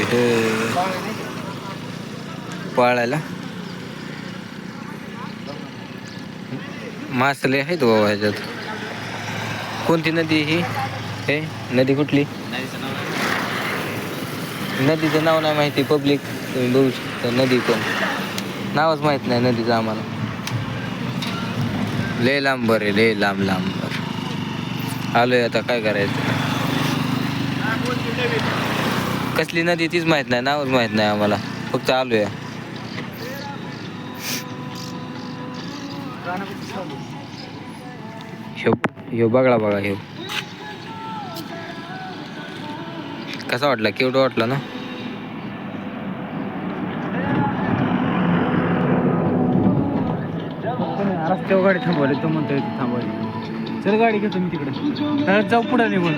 हे पाळायला मासले आहेत बाबा ह्याच्यात. कोणती नदी ही? हे नदी कुठली? नदीचं नाव नाही माहिती. पब्लिक तुम्ही बघू शकता. नदी पण नावच माहित नाही नदीचं आम्हाला. लय लांबर आहे, लय लांब लांबर आलोय. आता काय करायचं? कसली नदी तीच माहित नाही, नावच माहित नाही आम्हाला. फक्त आलोय. ह्यो बघा बघा ह्यो कसा वाटला? क्यूट वाटला ना? रस्त्यावर गाडी थांबवली, तो म्हणतो इथे थांबवली. चल गाडी घेतो मी तिकडे, जाऊ पुढे निघून.